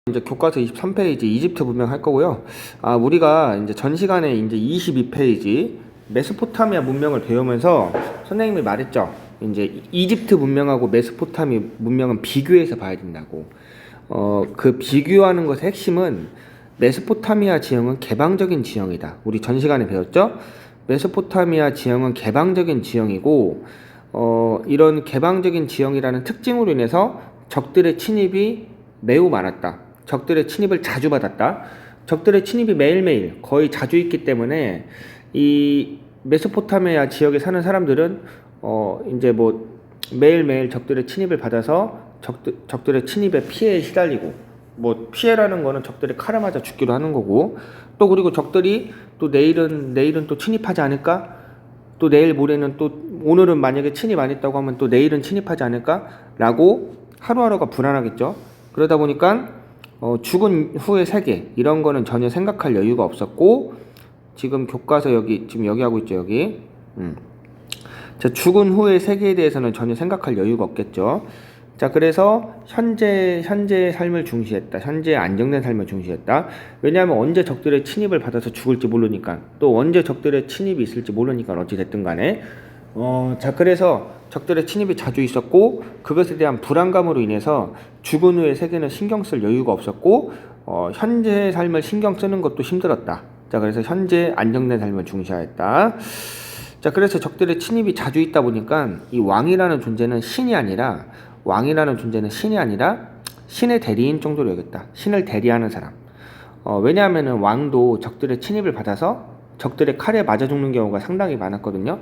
이제 교과서 23페이지 이집트 문명 할 거고요. 우리가 이제 전 시간에 이제 22페이지 메소포타미아 문명을 배우면서 선생님이 말했죠. 이제 이집트 문명하고 메소포타미아 문명은 비교해서 봐야 된다고. 그 비교하는 것의 핵심은 메소포타미아 지형은 개방적인 지형이다. 우리 전 시간에 배웠죠? 메소포타미아 지형은 개방적인 지형이고, 이런 개방적인 지형이라는 특징으로 인해서 적들의 침입이 매우 많았다. 적들의 침입을 자주 받았다. 적들의 침입이 매일매일 거의 자주 있기 때문에 이 메소포타미아 지역에 사는 사람들은 이제 뭐 매일매일 적들의 침입을 받아서 적들의 침입에 피해에 시달리고, 뭐 피해라는 거는 적들의 칼에 맞아 죽기도 하는 거고, 또 그리고 적들이 또 내일은 또 침입하지 않을까? 또 내일 모레는 또, 오늘은 만약에 침입 안 했다고 하면 또 내일은 침입하지 않을까? 라고 하루하루가 불안하겠죠. 그러다 보니까 죽은 후의 세계 이런 거는 전혀 생각할 여유가 없었고, 지금 교과서 지금 여기 하고 있죠. 여기 자, 죽은 후의 세계에 대해서는 전혀 생각할 여유가 없겠죠. 자, 그래서 현재의 삶을 중시했다. 현재의 안정된 삶을 중시했다. 왜냐하면 언제 적들의 침입을 받아서 죽을지 모르니까, 또 언제 적들의 침입이 있을지 모르니까, 어찌 됐든 간에 자, 그래서 적들의 침입이 자주 있었고, 그것에 대한 불안감으로 인해서 죽은 후의 세계는 신경 쓸 여유가 없었고, 현재의 삶을 신경 쓰는 것도 힘들었다. 자, 그래서 현재 안정된 삶을 중시하였다. 자, 그래서 적들의 침입이 자주 있다 보니까 이 왕이라는 존재는 신이 아니라 신의 대리인 정도로 여겼다. 신을 대리하는 사람. 왜냐하면은 왕도 적들의 침입을 받아서 적들의 칼에 맞아 죽는 경우가 상당히 많았거든요.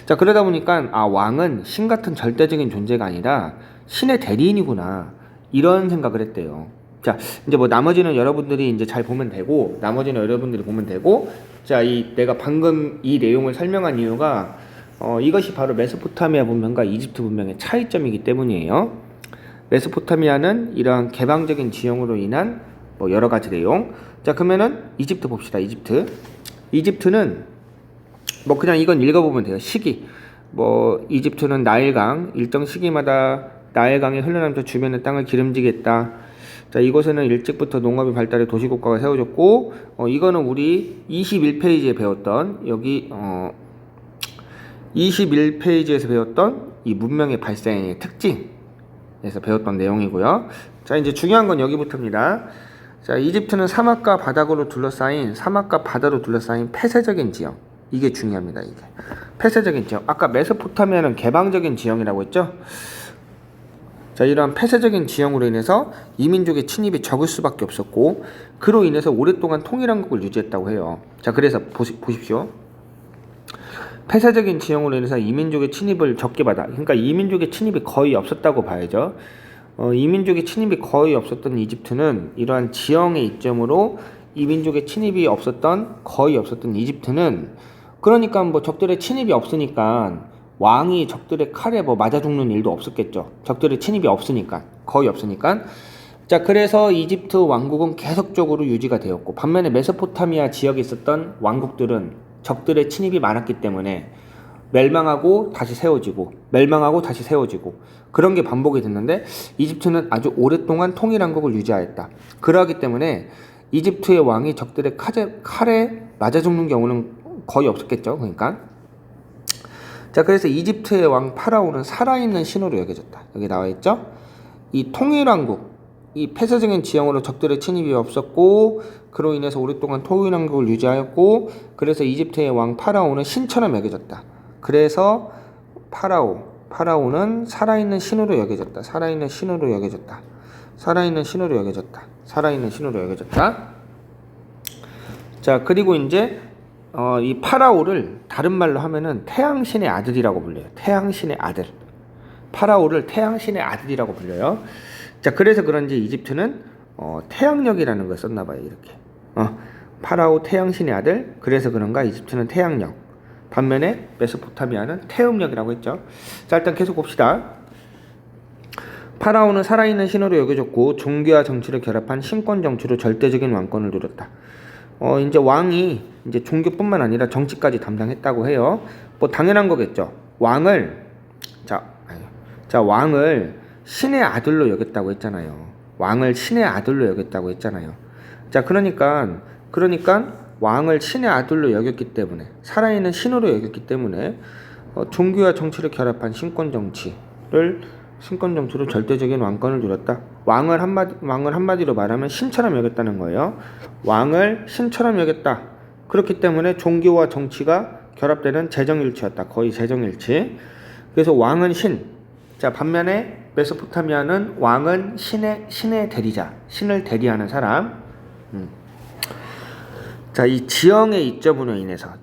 자, 그러다 보니까 왕은 신 같은 절대적인 존재가 아니라 신의 대리인이구나, 이런 생각을 했대요. 자, 이제 뭐 나머지는 여러분들이 이제 잘 보면 되고, 자, 내가 방금 이 내용을 설명한 이유가 이것이 바로 메소포타미아 문명과 이집트 문명의 차이점이기 때문이에요. 메소포타미아는 이러한 개방적인 지형으로 인한 뭐 여러 가지 내용. 자, 그러면은 이집트 봅시다. 이집트는 뭐 그냥 이건 읽어보면 돼요. 시기. 뭐 이집트는 나일강, 일정 시기마다 나일강이 흘러나면서 주변의 땅을 기름지게 했다. 자, 이곳에는 일찍부터 농업이 발달해 도시국가가 세워졌고, 이거는 우리 21페이지에 배웠던, 여기 21페이지에서 배웠던 이 문명의 발생의 특징에서 배웠던 내용이고요. 자, 이제 중요한 건 여기부터입니다. 자, 이집트는 사막과 바다로 둘러싸인 폐쇄적인 지형. 이게 중요합니다. 이게 폐쇄적인 지형. 아까 메소포타미아는 개방적인 지형이라고 했죠. 자, 이러한 폐쇄적인 지형으로 인해서 이민족의 침입이 적을 수밖에 없었고, 그로 인해서 오랫동안 통일한국을 유지했다고 해요. 자, 그래서 보십시오. 폐쇄적인 지형으로 인해서 이민족의 침입을 적게 받아. 그러니까 이민족의 침입이 거의 없었다고 봐야죠. 이민족의 침입이 거의 없었던 이집트는, 이러한 지형의 이점으로 이민족의 침입이 거의 없었던 이집트는, 그러니까 뭐 적들의 침입이 없으니까 왕이 적들의 칼에 뭐 맞아 죽는 일도 없었겠죠. 적들의 침입이 없으니까, 거의 없으니까. 자, 그래서 이집트 왕국은 계속적으로 유지가 되었고, 반면에 메소포타미아 지역에 있었던 왕국들은 적들의 침입이 많았기 때문에 멸망하고 다시 세워지고 그런 게 반복이 됐는데, 이집트는 아주 오랫동안 통일한국을 유지하였다. 그러하기 때문에 이집트의 왕이 적들의 칼에 맞아 죽는 경우는 거의 없었겠죠. 그러니까 자, 그래서 이집트의 왕 파라오는 살아있는 신으로 여겨졌다. 여기 나와있죠. 이 통일왕국, 이 폐쇄적인 지형으로 적들의 침입이 없었고, 그로 인해서 오랫동안 통일왕국을 유지하였고, 그래서 이집트의 왕 파라오는 신처럼 여겨졌다. 그래서 파라오는 살아있는 신으로 여겨졌다. 자, 그리고 이제 이 파라오를 다른 말로 하면은 태양신의 아들이라고 불려요. 파라오를 태양신의 아들이라고 불려요. 자, 그래서 그런지 이집트는 태양력이라는 걸 썼나 봐요. 이렇게 파라오 태양신의 아들, 그래서 그런가 이집트는 태양력, 반면에 메소포타미아는 태음력이라고 했죠. 자, 일단 계속 봅시다. 파라오는 살아있는 신으로 여겨졌고, 종교와 정치를 결합한 신권 정치로 절대적인 왕권을 누렸다. 이제 왕이 이제 종교뿐만 아니라 정치까지 담당했다고 해요. 뭐 당연한 거겠죠. 왕을 신의 아들로 여겼다고 했잖아요. 왕을 신의 아들로 여겼다고 했잖아요. 자, 그러니까 왕을 신의 아들로 여겼기 때문에, 살아있는 신으로 여겼기 때문에 종교와 정치를 결합한 신권 정치로 절대적인 왕권을 누렸다. 왕을 한마디로 말하면 신처럼 여겼다는 거예요. 왕을 신처럼 여겼다. 그렇기 때문에 종교와 정치가 결합되는 재정일치였다. 거의 재정일치. 그래서 왕은 신. 자, 반면에 메소포타미아는 왕은 신의 대리자, 신을 대리하는 사람. 자, 이 지형의 이점으로 인해서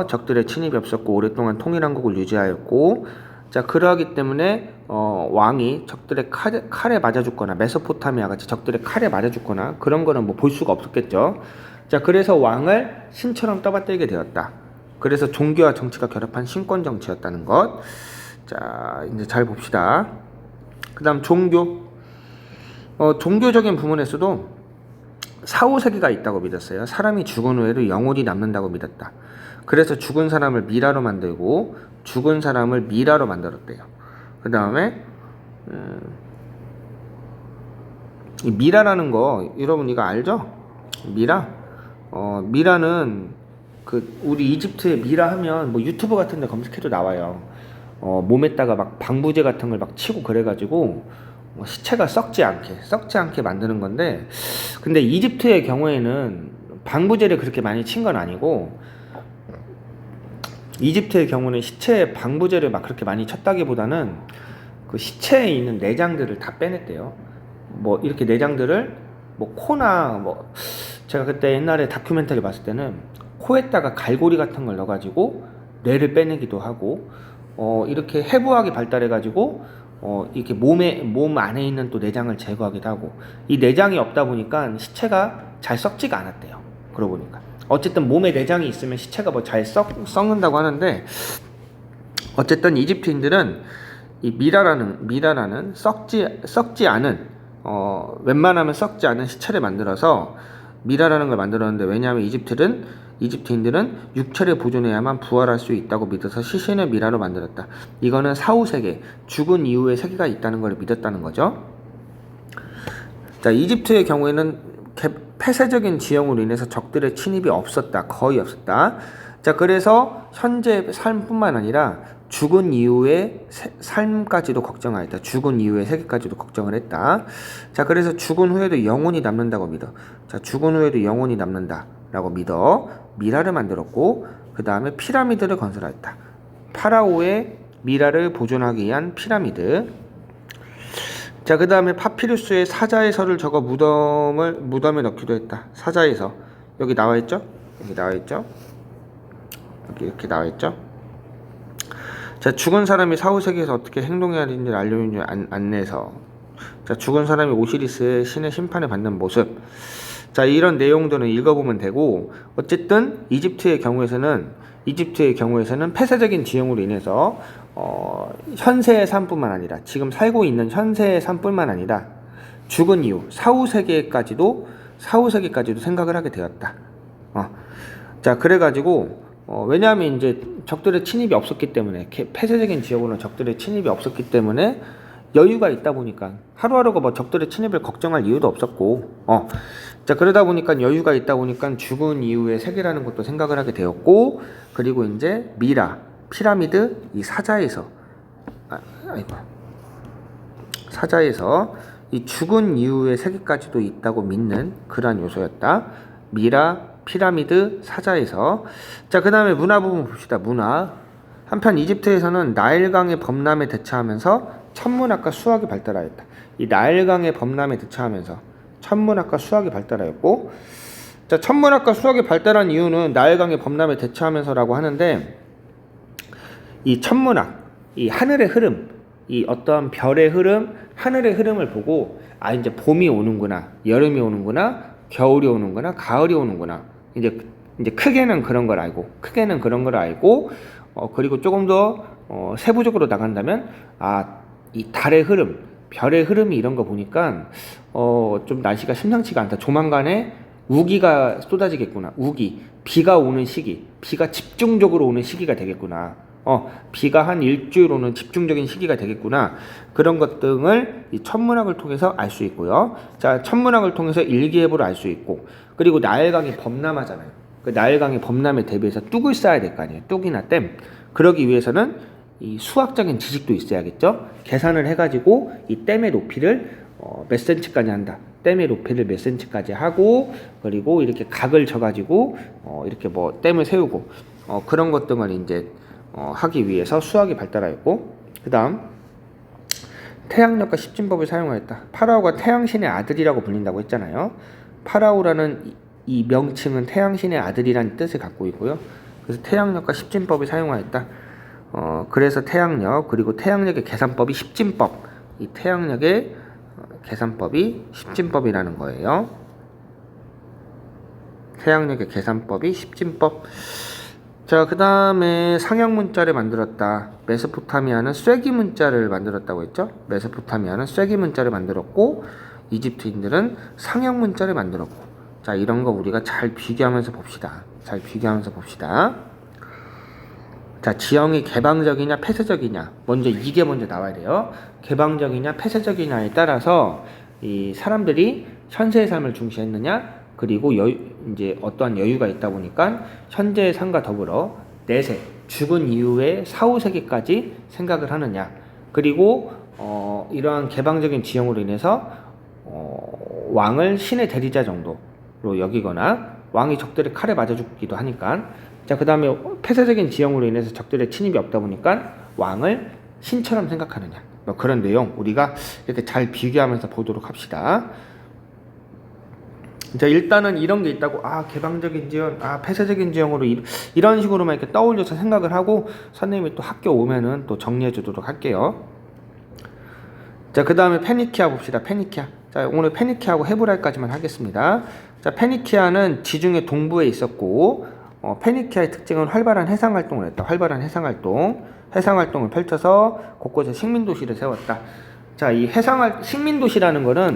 적들의 침입이 없었고 오랫동안 통일한국을 유지하였고, 자, 그러하기 때문에 왕이 적들의 칼에 맞아 죽거나, 메소포타미아 같이 적들의 칼에 맞아 죽거나 그런 거는 뭐 볼 수가 없었겠죠. 자, 그래서 왕을 신처럼 떠받들게 되었다. 그래서 종교와 정치가 결합한 신권 정치였다는 것. 자, 이제 잘 봅시다. 그다음 종교적인 부분에서도 사후세계가 있다고 믿었어요. 사람이 죽은 후에도 영혼이 남는다고 믿었다. 그래서 죽은 사람을 미라로 만들고 죽은 사람을 미라로 만들었대요. 그 다음에 이 미라라는 거 여러분 이거 알죠? 미라는 우리 이집트의 미라 하면 뭐 유튜브 같은 데 검색해도 나와요. 몸에다가 막 방부제 같은 걸 막 치고 그래가지고 시체가 썩지 않게 만드는 건데, 근데 이집트의 경우에는 방부제를 그렇게 많이 친 건 아니고, 이집트의 경우는 시체에 방부제를 막 그렇게 많이 쳤다기보다는 그 시체에 있는 내장들을 다 빼냈대요. 뭐 이렇게 내장들을 뭐 코나 뭐 제가 그때 옛날에 다큐멘터리 봤을 때는 코에다가 갈고리 같은 걸 넣어가지고 뇌를 빼내기도 하고, 이렇게 해부학이 발달해가지고 이렇게 몸 안에 있는 또 내장을 제거하기도 하고, 이 내장이 없다 보니까 시체가 잘 썩지가 않았대요. 그러고 보니까 어쨌든 몸에 내장이 있으면 시체가 뭐 잘 썩는다고 하는데, 어쨌든 이집트인들은 이 미라라는 썩지 않은 웬만하면 썩지 않은 시체를 만들어서 미라라는 걸 만들었는데, 왜냐하면 이집트인들은 육체를 보존해야만 부활할 수 있다고 믿어서 시신을 미라로 만들었다. 이거는 사후세계, 죽은 이후에 세계가 있다는 걸 믿었다는 거죠. 자, 이집트의 경우에는 폐쇄적인 지형으로 인해서 적들의 침입이 없었다. 거의 없었다. 자, 그래서 현재 삶뿐만 아니라 죽은 이후의 삶까지도 걱정하였다. 죽은 이후의 세계까지도 걱정을 했다. 자, 그래서 죽은 후에도 영혼이 남는다고 믿어. 자, 죽은 후에도 영혼이 남는다라고 믿어 미라를 만들었고, 그 다음에 피라미드를 건설하였다. 파라오의 미라를 보존하기 위한 피라미드. 자, 그 다음에 파피루스에 사자의 설을 적어 무덤에 넣기도 했다. 사자의 서. 여기 나와있죠? 여기 이렇게 나와있죠? 자, 죽은 사람이 사후세계에서 어떻게 행동해야 하는지를 알려주는 안내서. 자, 죽은 사람이 오시리스의 신의 심판을 받는 모습. 자, 이런 내용들은 읽어보면 되고, 어쨌든 이집트의 경우에서는 폐쇄적인 지형으로 인해서 현세의 삶뿐만 아니라, 지금 살고 있는 현세의 삶뿐만 아니라 죽은 이후 사후세계까지도 생각을 하게 되었다. 자, 그래가지고 왜냐하면 이제 적들의 침입이 없었기 때문에, 폐쇄적인 지역으로는 적들의 침입이 없었기 때문에 여유가 있다 보니까 하루하루가 뭐 적들의 침입을 걱정할 이유도 없었고, 자, 그러다 보니까 여유가 있다 보니까 죽은 이후의 세계라는 것도 생각을 하게 되었고, 그리고 이제 미라, 피라미드, 이 사자에서 이 죽은 이후의 세계까지도 있다고 믿는 그러한 요소였다. 미라, 피라미드, 사자에서. 자, 그 다음에 문화 부분 봅시다. 문화. 한편 이집트에서는 나일강의 범람에 대처하면서 천문학과 수학이 발달하였다. 이 나일강의 범람에 대처하면서 천문학과 수학이 발달하였고, 자, 천문학과 수학이 발달한 이유는 나일강의 범람에 대처하면서라고 하는데, 이 천문학, 이 하늘의 흐름, 이 어떠한 별의 흐름, 하늘의 흐름을 보고, 이제 봄이 오는구나, 여름이 오는구나, 겨울이 오는구나, 가을이 오는구나. 이제 크게는 그런 걸 알고, 그리고 조금 더 세부적으로 나간다면, 이 달의 흐름, 별의 흐름이 이런 거 보니까 좀 날씨가 심상치가 않다. 조만간에 우기가 쏟아지겠구나. 비가 오는 시기, 비가 집중적으로 오는 시기가 되겠구나. 비가 한 일주일 오는 집중적인 시기가 되겠구나. 그런 것 등을 이 천문학을 통해서 알 수 있고요. 자, 천문학을 통해서 일기예보를 알 수 있고, 그리고 나일강이 범람하잖아요. 그 나일강이 범람에 대비해서 뚝을 쌓아야 될 거 아니에요. 뚝이나 댐. 그러기 위해서는 이 수학적인 지식도 있어야겠죠. 계산을 해가지고 이 댐의 높이를 몇 센치까지 한다. 댐의 높이를 몇 센치까지 하고, 그리고 이렇게 각을 져가지고 이렇게 뭐 댐을 세우고 그런 것 등을 이제 하기 위해서 수학이 발달하였고, 그 다음 태양력과 십진법을 사용하였다. 파라오가 태양신의 아들이라고 불린다고 했잖아요. 파라오라는 이 명칭은 태양신의 아들이라는 뜻을 갖고 있고요. 그래서 태양력과 십진법을 사용하였다. 그래서 태양력, 그리고 태양력의 계산법이 십진법, 이 태양력의 계산법이 십진법이라는 거예요. 태양력의 계산법이 십진법. 자, 그 다음에 상형 문자를 만들었다. 메소포타미아는 쐐기 문자를 만들었다고 했죠. 메소포타미아는 쐐기 문자를 만들었고, 이집트인들은 상형 문자를 만들었고. 자, 이런 거 우리가 잘 비교하면서 봅시다. 자, 지형이 개방적이냐 폐쇄적이냐, 먼저 이게 먼저 나와야 돼요. 개방적이냐 폐쇄적이냐에 따라서 이 사람들이 현세의 삶을 중시했느냐, 그리고 이제 어떠한 여유가 있다 보니까 현재의 삶과 더불어 내세, 죽은 이후의 사후세계까지 생각을 하느냐, 그리고 이러한 개방적인 지형으로 인해서 왕을 신의 대리자 정도로 여기거나 왕이 적들의 칼에 맞아 죽기도 하니까. 자, 그 다음에 폐쇄적인 지형으로 인해서 적들의 침입이 없다 보니까 왕을 신처럼 생각하느냐, 뭐 그런 내용 우리가 이렇게 잘 비교하면서 보도록 합시다. 자, 일단은 이런 게 있다고, 개방적인 지형, 폐쇄적인 지형으로 이런 식으로만 이렇게 떠올려서 생각을 하고 선생님이 또 학교 오면은 또 정리해 주도록 할게요. 자, 그 다음에 페니키아 봅시다. 페니키아. 자, 오늘 페니키아하고 헤브라이까지만 하겠습니다. 자, 페니키아는 지중해 동부에 있었고, 페니키아의 특징은 활발한 해상활동을 했다. 활발한 해상활동을 펼쳐서 곳곳에 식민도시를 세웠다. 자, 이 식민도시라는 거는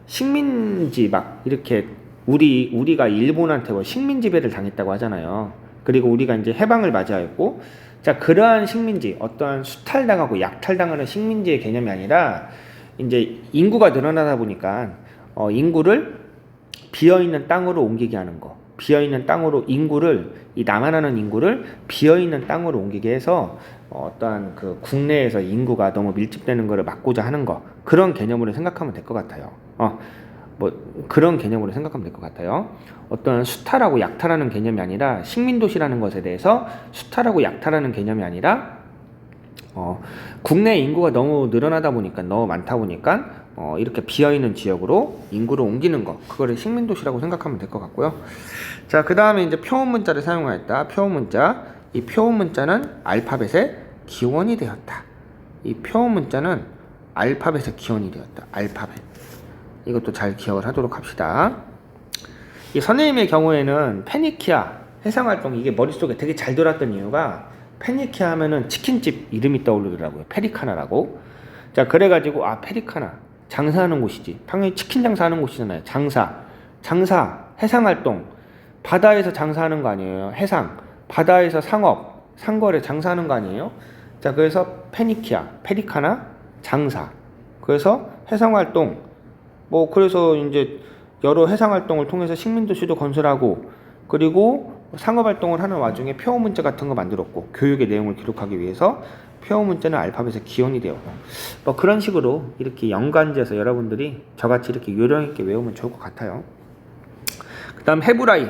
식민지 막 이렇게 우리가 일본한테 식민지배를 당했다고 하잖아요. 그리고 우리가 이제 해방을 맞이하였고, 자, 그러한 식민지, 어떠한 수탈당하고 약탈당하는 식민지의 개념이 아니라 이제 인구가 늘어나다 보니까 인구를 비어있는 땅으로 옮기게 하는 거. 비어있는 땅으로 이 남아나는 인구를 비어있는 땅으로 옮기게 해서 어떠한 그 국내에서 인구가 너무 밀집되는 것을 막고자 하는 거. 그런 개념으로 생각하면 될 것 같아요. 그런 개념으로 생각하면 될 것 같아요. 어떤 수탈하고 약탈하는 개념이 아니라 식민도시라는 것에 대해서 수탈하고 약탈하는 개념이 아니라 국내 인구가 너무 늘어나다 보니까, 너무 많다 보니까 이렇게 비어있는 지역으로 인구를 옮기는 거, 그거를 식민도시라고 생각하면 될 것 같고요. 자, 그 다음에 이제 표온 문자를 사용하였다. 표온 문자. 이 표온 문자는 알파벳의 기원이 되었다. 이 표온 문자는 알파벳의 기원이 되었다. 알파벳. 이것도 잘 기억을 하도록 합시다. 이 선생님의 경우에는 페니키아 해상활동, 이게 머릿속에 되게 잘 들어왔던 이유가, 페니키아 하면은 치킨집 이름이 떠오르더라고요. 페리카나라고. 자, 그래가지고 페리카나 장사하는 곳이지. 당연히 치킨 장사하는 곳이잖아요. 장사, 해상활동, 바다에서 장사하는 거 아니에요. 해상, 바다에서 상업, 상거래 장사하는 거 아니에요. 자, 그래서 페니키아, 페리카나, 장사. 그래서 해상활동, 그래서 이제 여러 해상활동을 통해서 식민도시도 건설하고, 그리고 상업활동을 하는 와중에 표어 문자 같은 거 만들었고, 교육의 내용을 기록하기 위해서 표어 문자는 알파벳의 기원이 되었고, 그런 식으로 이렇게 연관지어서 여러분들이 저같이 이렇게 요령있게 외우면 좋을 것 같아요. 그 다음 헤브라이.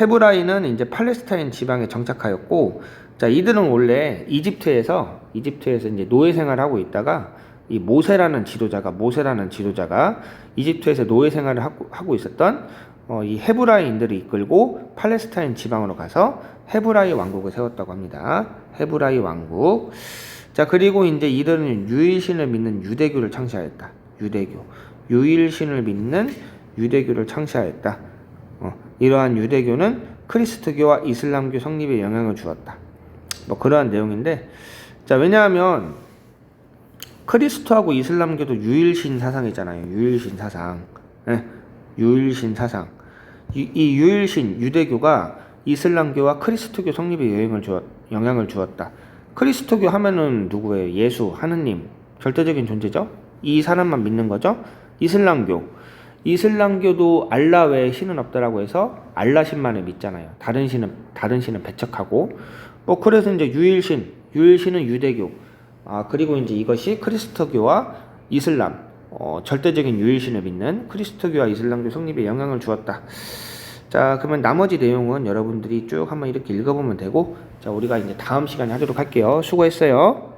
헤브라이는 이제 팔레스타인 지방에 정착하였고, 자, 이들은 원래 이집트에서 이제 노예 생활을 하고 있다가, 이 모세라는 지도자가 이집트에서 노예 생활을 하고 있었던 이 헤브라이인들을 이끌고 팔레스타인 지방으로 가서 헤브라이 왕국을 세웠다고 합니다. 헤브라이 왕국. 자, 그리고 이제 이들은 유일신을 믿는 유대교를 창시하였다. 유일신을 믿는 유대교를 창시하였다. 이러한 유대교는 크리스트교와 이슬람교 성립에 영향을 주었다. 그러한 내용인데, 자, 왜냐하면 크리스토하고 이슬람교도 유일신 사상이잖아요. 유일신 사상. 이 유일신 유대교가 이슬람교와 크리스토교 성립에 영향을 주었다. 그리스도교 하면은 누구예요? 예수, 하느님, 절대적인 존재죠. 이 사람만 믿는 거죠. 이슬람교도 알라 외에 신은 없다라고 해서 알라 신만을 믿잖아요. 다른 신은 배척하고. 뭐 그래서 이제 유일신은 유대교. 그리고 이제 이것이 그리스도교와 이슬람, 절대적인 유일신을 믿는 그리스도교와 이슬람교 성립에 영향을 주었다. 자, 그러면 나머지 내용은 여러분들이 쭉 한번 이렇게 읽어보면 되고, 자, 우리가 이제 다음 시간에 하도록 할게요. 수고했어요.